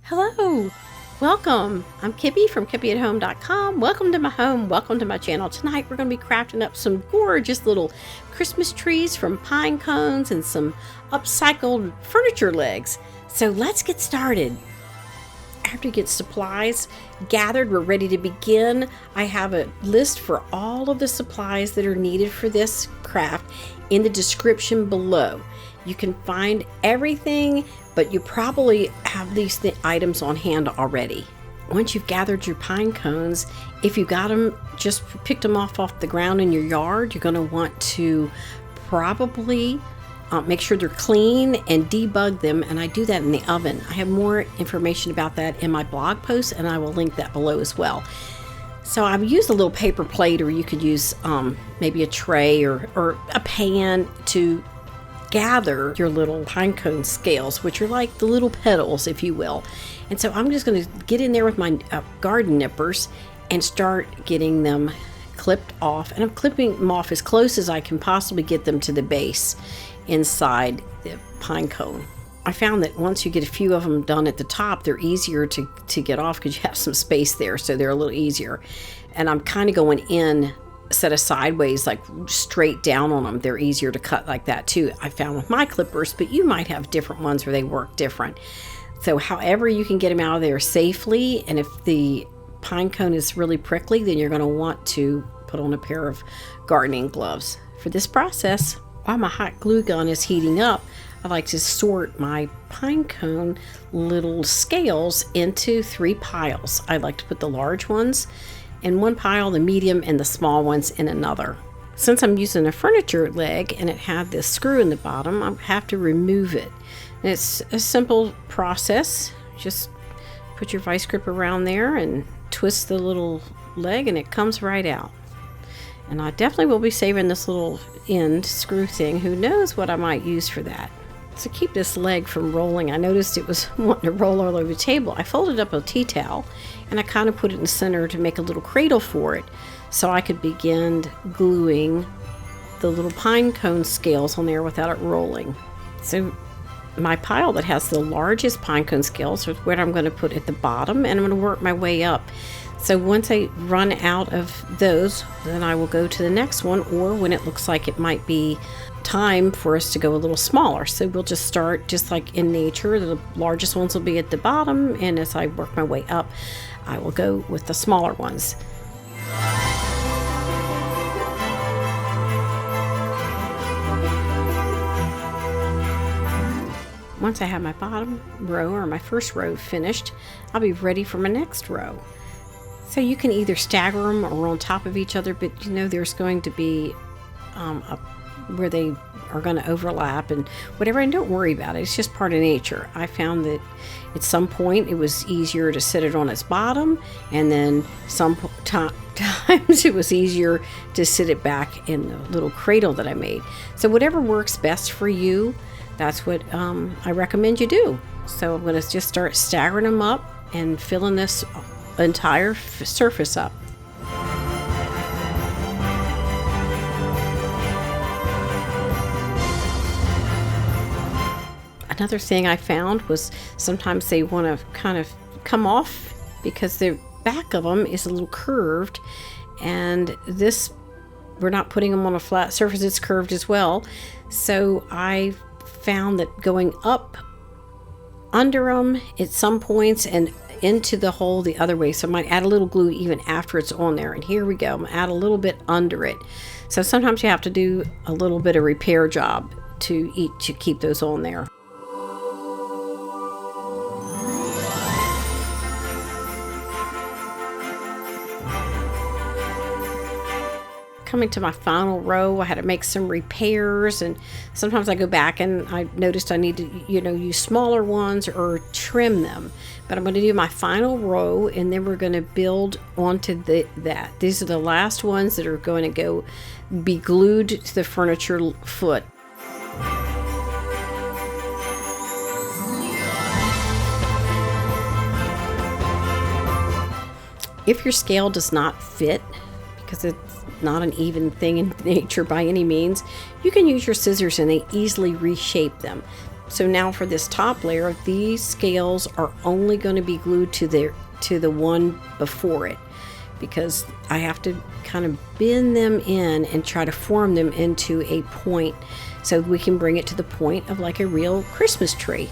Hello, welcome. I'm Kippi from KippiAtHome.com. Welcome to my home. Welcome to my channel. Tonight we're going to be crafting up some gorgeous little Christmas trees from pine cones and some upcycled furniture legs. So let's get started. After you get supplies gathered, we're ready to begin. I have a list for all of the supplies that are needed for this craft in the description below. You can find everything, but you probably have these items on hand already. Once you've gathered your pine cones, if you got them, just picked them off the ground in your yard, you're going to want to probably make sure they're clean and debug them, and I do that in the oven. I have more information about that in my blog post, and I will link that below as well. So I've used a little paper plate, or you could use maybe a tray or a pan to gather your little pine cone scales, which are like the little petals, if you will. And so I'm just going to get in there with my garden nippers and start getting them clipped off. And I'm clipping them off as close as I can possibly get them to the base inside the pine cone. I found that once you get a few of them done at the top, they're easier to get off because you have some space there, so they're a little easier. And I'm kind of going in set of sideways, like straight down on them. They're easier to cut like that too, I found with my clippers, but you might have different ones where they work different. So however you can get them out of there safely, and if the pine cone is really prickly, then you're going to want to put on a pair of gardening gloves. For this process, while my hot glue gun is heating up, I like to sort my pine cone little scales into 3 piles. I like to put the large ones in one pile, the medium and the small ones in another. Since I'm using a furniture leg and it had this screw in the bottom, I have to remove it. And it's a simple process. Just put your vice grip around there and twist the little leg and it comes right out. And I definitely will be saving this little end screw thing. Who knows what I might use for that. To keep this leg from rolling, I noticed it was wanting to roll all over the table. I folded up a tea towel and I kind of put it in the center to make a little cradle for it so I could begin gluing the little pine cone scales on there without it rolling. So my pile that has the largest pine cone scales is what I'm going to put at the bottom, and I'm going to work my way up. So once I run out of those, then I will go to the next one, or when it looks like it might be time for us to go a little smaller. So we'll just start just like in nature. The largest ones will be at the bottom, and as I work my way up, I will go with the smaller ones. Once I have my bottom row or my first row finished, I'll be ready for my next row. So you can either stagger them or on top of each other, but you know there's going to be where they are going to overlap and whatever, and don't worry about it. It's just part of nature. I found that at some point it was easier to set it on its bottom, and then times it was easier to sit it back in the little cradle that I made. So whatever works best for you, that's what I recommend you do. So I'm going to just start staggering them up and filling this entire surface up. Another thing I found was sometimes they want to kind of come off because the back of them is a little curved, and this, we're not putting them on a flat surface, it's curved as well. So I found that going up under them at some points and into the hole the other way, so I might add a little glue even after it's on there. And here we go, I'm gonna add a little bit under it. So sometimes you have to do a little bit of repair job to keep those on there. Coming to my final row, I had to make some repairs, and sometimes I go back and I noticed I need to use smaller ones or trim them. But I'm going to do my final row, and then we're going to build onto that. These are the last ones that are going to be glued to the furniture foot. If your scale does not fit, because it's not an even thing in nature by any means, you can use your scissors and they easily reshape them. So now for this top layer, these scales are only going to be glued to the one before it, because I have to kind of bend them in and try to form them into a point so we can bring it to the point of like a real Christmas tree.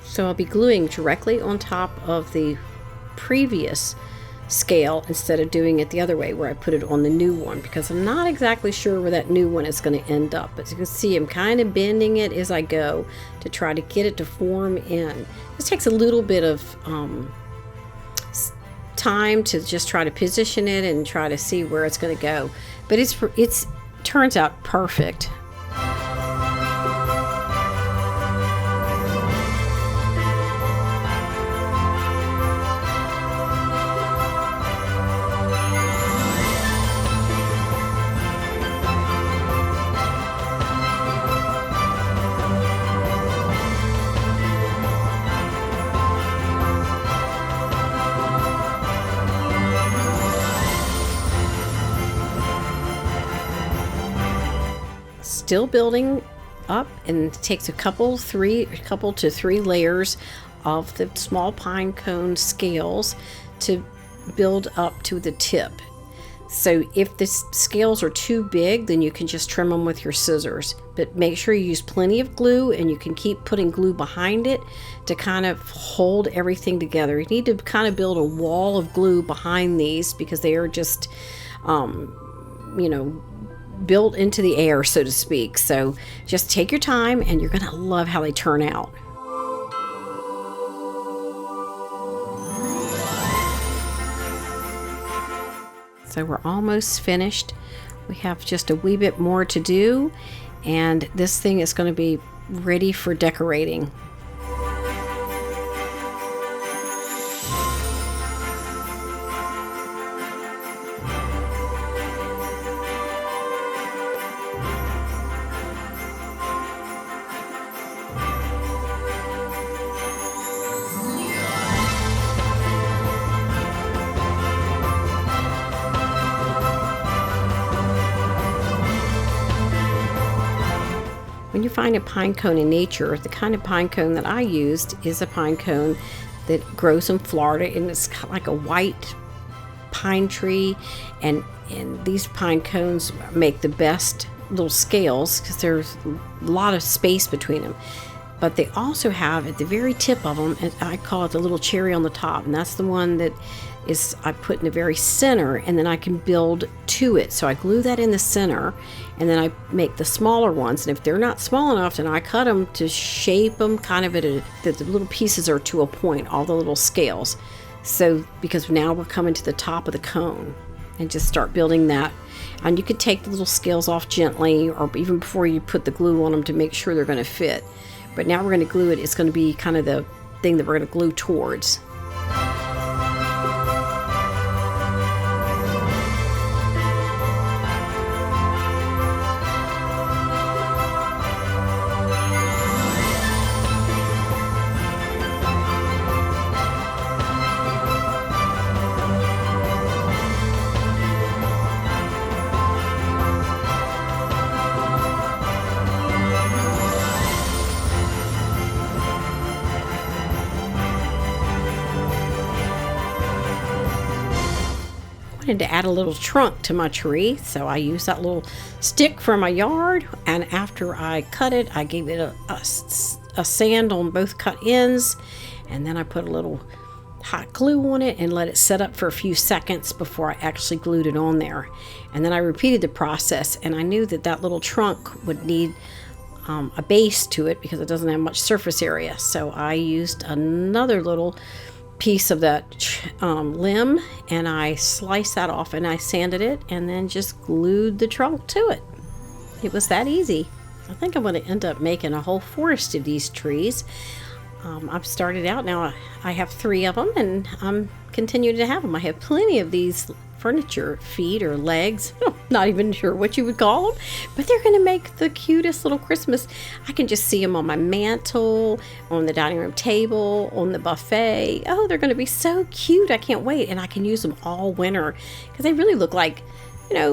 So I'll be gluing directly on top of the previous scale instead of doing it the other way where I put it on the new one, because I'm not exactly sure where that new one is going to end up. As you can see, I'm kind of bending it as I go to try to get it to form in. This takes a little bit of time to just try to position it and try to see where it's going to go, but it's turns out perfect. Still building up, and it takes a couple to three layers of the small pine cone scales to build up to the tip. So if the scales are too big, then you can just trim them with your scissors, but make sure you use plenty of glue, and you can keep putting glue behind it to kind of hold everything together. You need to kind of build a wall of glue behind these because they are just built into the air, so to speak. So just take your time, and you're gonna love how they turn out. So we're almost finished. We have just a wee bit more to do, and this thing is going to be ready for decorating. When you find a pine cone in nature, the kind of pine cone that I used is a pine cone that grows in Florida, and it's kind of like a white pine tree, and these pine cones make the best little scales because there's a lot of space between them. But they also have at the very tip of them, and I call it the little cherry on the top, and that's the one that is I put in the very center, and then I can build to it. So I glue that in the center, and then I make the smaller ones, and if they're not small enough, then I cut them to shape them kind of that the little pieces are to a point, all the little scales. So because now we're coming to the top of the cone, and just start building that. And you could take the little scales off gently, or even before you put the glue on them, to make sure they're going to fit. But now we're going to glue it. It's going to be kind of the thing that we're going to glue towards. To add a little trunk to my tree, so I used that little stick from my yard, and after I cut it, I gave it a sand on both cut ends, and then I put a little hot glue on it and let it set up for a few seconds before I actually glued it on there. And then I repeated the process, and I knew that little trunk would need a base to it because it doesn't have much surface area, so I used another little piece of that limb, and I sliced that off, and I sanded it, and then just glued the trunk to it. It was that easy. I think I'm going to end up making a whole forest of these trees. I've started out now. I have 3 of them, and I'm continuing to have them. I have plenty of these furniture feet or legs. Not even sure what you would call them, but they're going to make the cutest little Christmas. I can just see them on my mantle, on the dining room table, on the buffet. Oh, they're going to be so cute. I can't wait. And I can use them all winter because they really look like,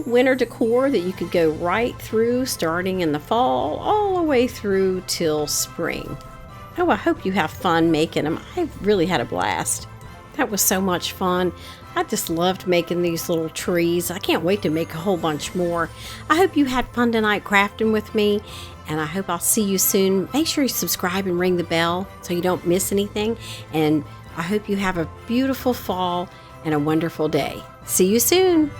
winter decor that you could go right through, starting in the fall all the way through till spring. Oh, I hope you have fun making them. I really had a blast. That was so much fun. I just loved making these little trees. I can't wait to make a whole bunch more. I hope you had fun tonight crafting with me, and I hope I'll see you soon. Make sure you subscribe and ring the bell so you don't miss anything. And I hope you have a beautiful fall and a wonderful day. See you soon.